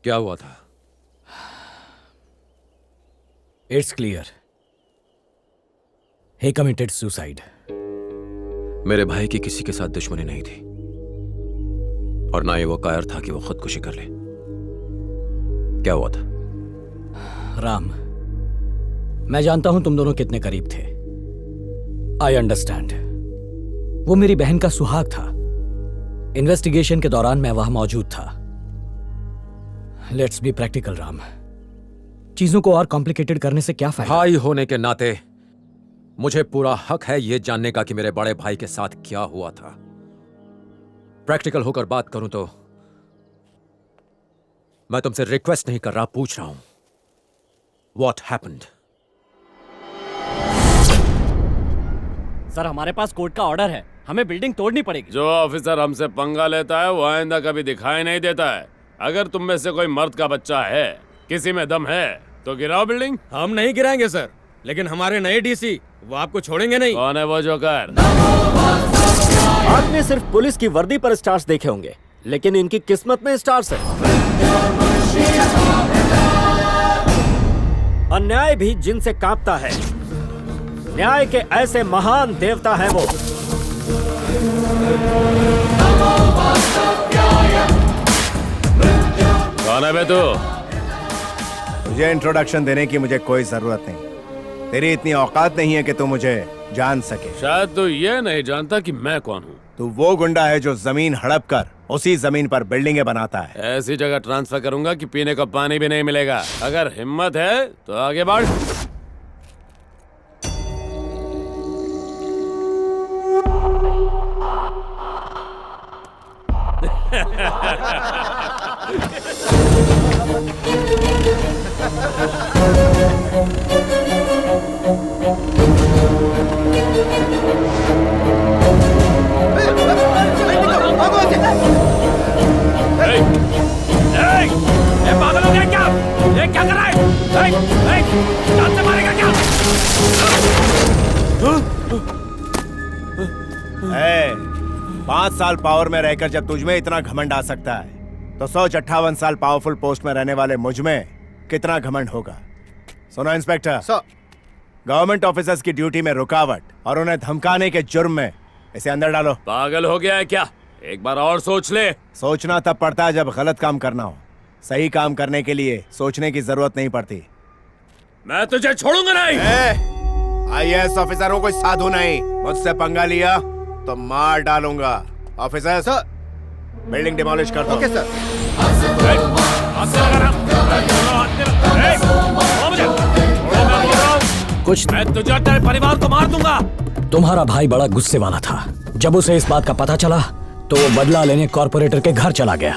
क्या हुआ था? It's clear, he committed suicide. मेरे भाई की किसी के साथ दुश्मनी नहीं थी और ना ही वो कायर था कि वो खुदकुशी कर ले। क्या हुआ था? राम, मैं जानता हूं तुम दोनों कितने करीब थे। I understand. वो मेरी बहन का सुहाग था। इन्वेस्टिगेशन के दौरान मैं वहां मौजूद था। लेट्स बी प्रैक्टिकल राम, चीजों को और कॉम्प्लिकेटेड करने से क्या फायदा? भाई होने के नाते मुझे पूरा हक है यह जानने का कि मेरे बड़े भाई के साथ क्या हुआ था। प्रैक्टिकल होकर बात करूं तो मैं तुमसे रिक्वेस्ट नहीं कर रहा, पूछ रहा हूं, व्हाट हैपेंड? सर, हमारे पास कोर्ट का ऑर्डर है, हमें बिल्डिंग तोड़नी पड़ेगी। जो ऑफिसर हमसे पंगा लेता है वो आइंदा कभी दिखाई नहीं देता है। अगर तुम में से कोई मर्द का बच्चा है, किसी में दम है, तो गिराओ बिल्डिंग। हम नहीं गिराएंगे सर, लेकिन हमारे नए डीसी वो आपको छोड़ेंगे नहीं। कौन है वो जोकर? आपने सिर्फ पुलिस की वर्दी पर स्टार्स देखे होंगे, लेकिन इनकी किस्मत में स्टार्स है। अन्याय भी जिनसे कांपता है, न्याय के ऐसे महान देवता है वो। कौन है बे तू? तुझे इंट्रोडक्शन देने की मुझे कोई जरूरत नहीं। तेरी इतनी औकात नहीं है कि तू मुझे जान सके। शायद तू ये नहीं जानता कि मैं कौन हूँ। तू वो गुंडा है जो जमीन हड़प कर उसी जमीन पर बिल्डिंगें बनाता है। ऐसी जगह ट्रांसफर करूंगा कि पीने को पानी भी नहीं मिलेगा। अगर हिम्मत है तो आगे बढ़। पागल हो गया क्या? ये क्या कर रहा है? जान से मारेगा क्या? 5 साल पावर में रहकर जब तुझमें इतना घमंड आ सकता है तो सोच 58 साल पावरफुल पोस्ट में रहने वाले मुझ में कितना घमंड होगा। सुनो इंस्पेक्टर, गवर्नमेंट ऑफिसर्स की ड्यूटी में रुकावट और उन्हें धमकाने के जुर्म में इसे अंदर डालो। पागल हो गया है क्या? एक बार और सोच ले। सोचना तब पड़ता है जब गलत काम करना हो। सही काम करने के लिए सोचने की जरूरत नहीं पड़ती। मैं तुझे छोड़ूंगा नहीं। IAS ऑफिसरों को साधु नहीं। मुझसे पंगा लिया तो मार डालूंगा। ऑफिसर सर, बिल्डिंग डिमोलिश कर दो। Okay sir. कुछ मैं तुझे और तेरे परिवार को मार दूंगा। तुम्हारा भाई बड़ा गुस्से वाला था। जब उसे इस बात का पता चला तो वो बदला लेने कॉर्पोरेटर के घर चला गया।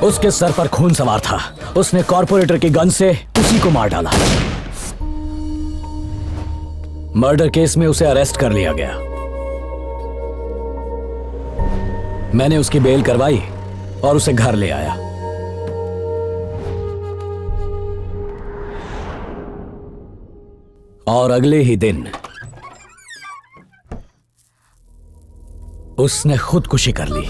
उसके सर पर खून सवार था। उसने कॉर्पोरेटर की गन से उसी को मार डाला। मर्डर केस में उसे अरेस्ट कर लिया गया। मैंने उसकी बेल करवाई और उसे घर ले आया। और अगले ही दिन उसने खुदकुशी कर ली।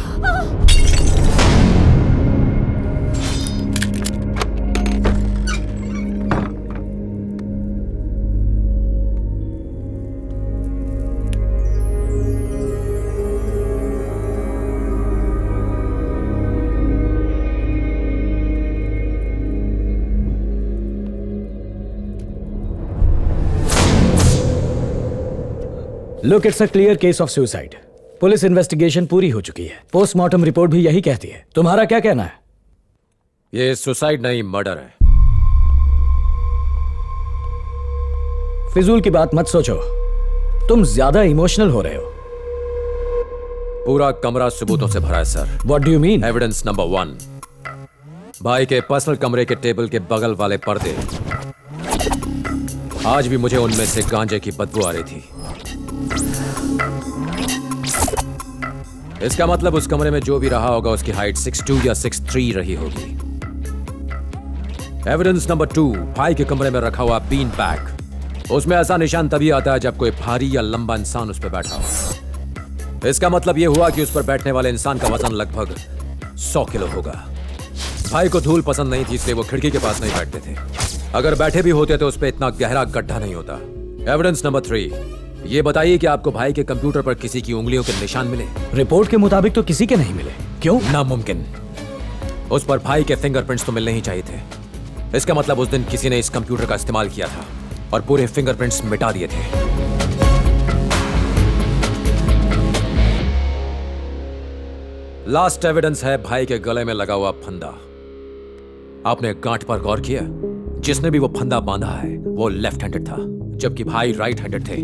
Look, it's a clear case of suicide. Police investigation पूरी हो चुकी है। पोस्टमार्टम रिपोर्ट भी यही कहती है। तुम्हारा क्या कहना है? ये सुसाइड नहीं, मर्डर है। फिजूल की बात मत सोचो, तुम ज्यादा इमोशनल हो रहे हो। पूरा कमरा सबूतों से भरा है sir. What do you mean? Evidence number 1, भाई के पर्सनल कमरे के टेबल के बगल वाले पर्दे। आज भी मुझे उनमें से गांजे की बदबू आ रही थी। इसका मतलब उस कमरे में जो भी रहा होगा उसकी हाइट 6'2" या 6'3" रही होगी। एविडेंस नंबर 2, भाई के कमरे में रखा हुआ बीन बैग। उसमें ऐसा निशान तभी आता है जब कोई भारी या लंबा इंसान उस पर बैठा हो। इसका मतलब यह हुआ कि उस पर बैठने वाले इंसान का वजन लगभग 100 किलो होगा। भाई को धूल पसंद नहीं थी, इसलिए वो खिड़की के पास नहीं बैठते थे। अगर बैठे भी होते तो उस पर इतना गहरा गड्ढा नहीं होता। एविडेंस नंबर 3, ये बताइए कि आपको भाई के कंप्यूटर पर किसी की उंगलियों के निशान मिले? रिपोर्ट के मुताबिक तो किसी के नहीं मिले। क्यों? नामुमकिन। उस पर भाई के फिंगरप्रिंट्स तो मिलने ही चाहिए थे। इसका मतलब उस दिन किसी ने इस कंप्यूटर का इस्तेमाल किया था और पूरे फिंगरप्रिंट्स मिटा दिए थे। लास्ट एविडेंस है भाई के गले में लगा हुआ फंदा। आपने गांठ पर गौर किया? जिसने भी वो फंदा बांधा है वो लेफ्ट हैंडेड था, जबकि भाई राइट हैंडेड थे।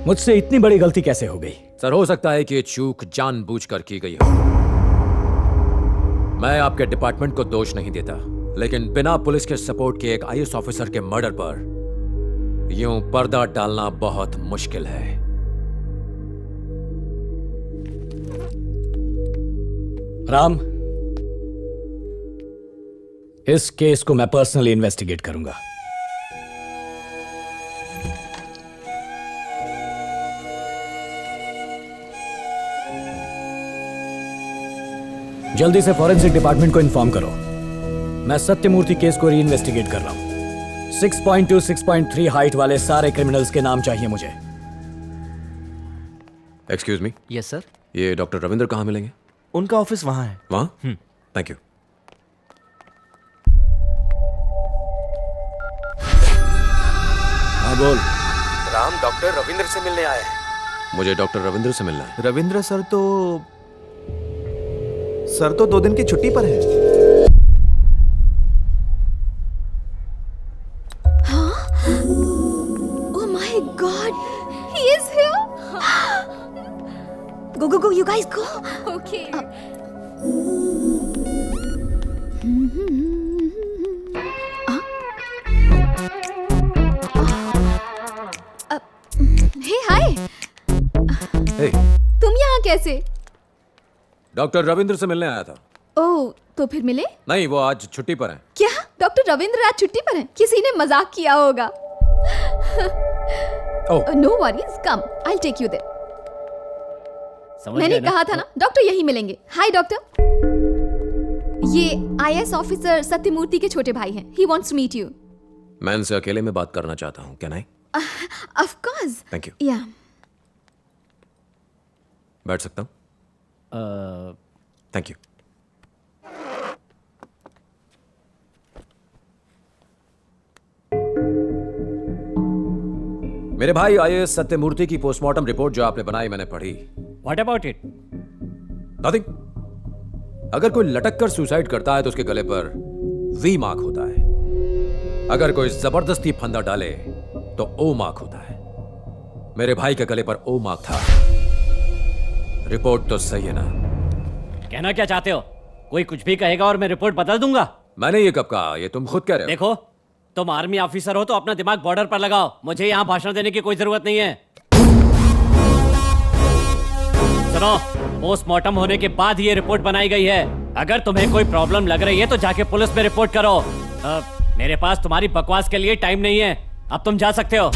मुझसे इतनी बड़ी गलती कैसे हो गई? सर, हो सकता है कि ये चूक जानबूझकर की गई हो। मैं आपके डिपार्टमेंट को दोष नहीं देता, लेकिन बिना पुलिस के सपोर्ट के एक आईएएस ऑफिसर के मर्डर पर यूं पर्दा डालना बहुत मुश्किल है। राम, इस केस को मैं पर्सनली इन्वेस्टिगेट करूंगा। जल्दी से फॉरेंसिक डिपार्टमेंट को इन्फॉर्म करो। मैं सत्यमूर्ति केस को री इन्वेस्टिगेट कर रहा हूं। 6.2, 6.3 हाइट वाले सारे क्रिमिनल्स के नाम चाहिए मुझे। Excuse me. Yes sir. ये डॉक्टर रविंद्र कहाँ मिलेंगे? उनका ऑफिस वहां है। वहाँ? Thank you. हाँ बोल। राम डॉक्टर रविंद्र से मिलने आए हैं। मुझे डॉक्टर रविंद्र से मिलना है। रविंद्र सर तो 2 दिन की छुट्टी पर है। Oh my God, he is here. Go, you guys go. Okay. Hey, hi. Hey, तुम यहाँ कैसे? डॉक्टर रविंद्र से मिलने आया था। ओह, तो फिर मिले? नहीं, वो आज छुट्टी पर हैं। क्या डॉक्टर रविंद्र आज छुट्टी पर हैं? किसी ने मजाक किया होगा। No worries, come, I take you there. मैंने कहा था ना डॉक्टर यही मिलेंगे। हाय डॉक्टर, ये आईएएस ऑफिसर सत्यमूर्ति के छोटे भाई हैं। He wants to meet you. मैं इनसे अकेले में बात करना चाहता हूँ। Can I? Of course. Thank you. या बैठ सकता हूँ? Thank you. मेरे भाई आईएएस सत्यमूर्ति की पोस्टमार्टम रिपोर्ट जो आपने बनाई मैंने पढ़ी। What about it? नथिंग। अगर कोई लटक कर सुसाइड करता है तो उसके गले पर वी मार्क होता है। अगर कोई जबरदस्ती फंदा डाले तो ओ मार्क होता है। मेरे भाई के गले पर ओ मार्क था। रिपोर्ट तो सही है ना? कहना क्या चाहते हो? कोई कुछ भी कहेगा और मैं रिपोर्ट बदल दूंगा। मैंने ये कब कहा? ये तुम खुद कह रहे हो। देखो, तुम आर्मी ऑफिसर हो तो अपना दिमाग बॉर्डर पर लगाओ। मुझे यहाँ भाषण देने की कोई जरूरत नहीं है। सुनो, पोस्टमार्टम होने के बाद ही ये रिपोर्ट बनाई गई है। अगर तुम्हें कोई प्रॉब्लम लग रही है तो जाके पुलिस में रिपोर्ट करो। मेरे पास तुम्हारी बकवास के लिए टाइम नहीं है। अब तुम जा सकते हो।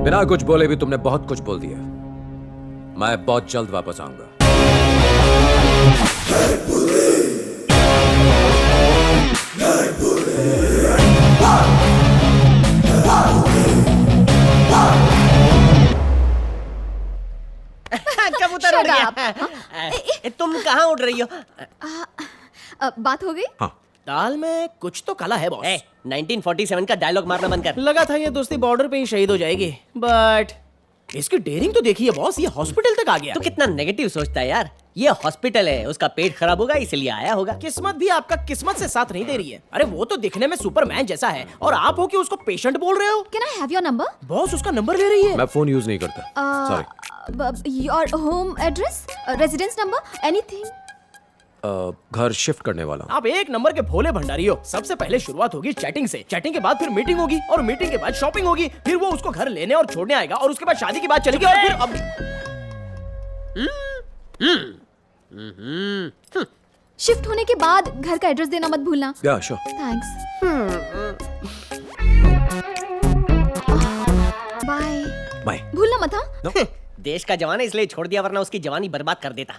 बिना कुछ बोले भी तुमने बहुत कुछ बोल दिया। मैं बहुत जल्द वापस आऊंगा। कबूतर उड़ गया। तुम कहाँ उड़ रही हो? बात हो गई? हाँ। दाल में कुछ तो काला है बॉस। 1947 का डायलॉग मारना बंद कर। लगा था ये दोस्ती बॉर्डर पे ही शहीद हो जाएगी, बट इसकी डेयरिंग तो देखिए बॉस, ये हॉस्पिटल तक आ गया। तो कितना नेगेटिव सोचता है यार। ये हॉस्पिटल है, उसका पेट खराब होगा इसलिए आया होगा। किस्मत भी आपका किस्मत से साथ नहीं दे रही है। अरे वो तो दिखने में सुपरमैन जैसा है और आप हो कि उसको पेशेंट बोल रहे हो। Can I have your number? Boss उसका नंबर ले रही है। मैं फोन यूज नहीं करता। Sorry. Your home address, residence number, anything? घर शिफ्ट करने वाला हूँ। आप एक नंबर के भोले भंडारी हो। सबसे पहले शुरुआत होगी चैटिंग से, चैटिंग के बाद फिर मीटिंग होगी और मीटिंग के बाद शॉपिंग होगी, फिर वो उसको घर लेने और छोड़ने आएगा और उसके बाद शादी की बात चलेगी और फिर अब शिफ्ट होने के बाद घर का एड्रेस देना मत भूलना। या श्योर। थैंक्स। बाय। बाय। भूलना मत हाँ। नो। देश का जवान है इसलिए छोड़ दिया, वरना उसकी जवानी बर्बाद कर देता।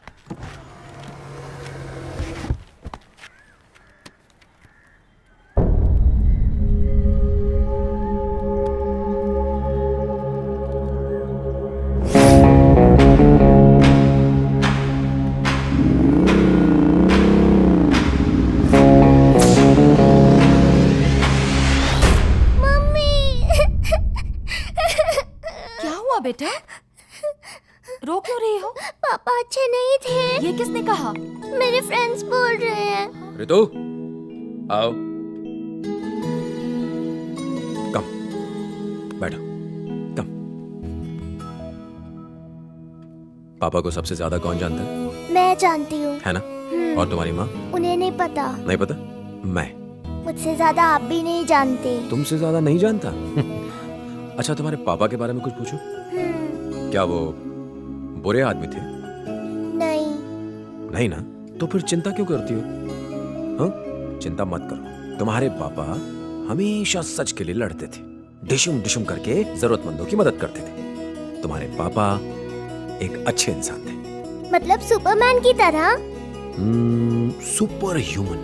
क्या हुआ बेटा? रो क्यों रही हो? पापा अच्छे नहीं थे। ये किसने कहा? मेरे फ्रेंड्स बोल रहे हैं। रितु आओ, कम बैठो, कम। पापा को सबसे ज्यादा कौन जानता है? मैं जानती हूँ। है ना? और तुम्हारी माँ? उन्हें नहीं पता। नहीं पता? मैं मुझसे ज्यादा आप भी नहीं जानते। तुमसे ज्यादा नहीं जानता? अच्छा, तुम्हारे पापा के बारे में कुछ पूछूं? क्या वो बुरे आदमी थे? नहीं। नहीं ना? तो फिर चिंता क्यों करती हो? हाँ? चिंता मत करो, तुम्हारे पापा हमेशा सच के लिए लड़ते थे, डिशुम डिशुम करके जरूरतमंदों की मदद करते थे। तुम्हारे पापा एक अच्छे इंसान थे। मतलब सुपरमैन की तरह? Super human.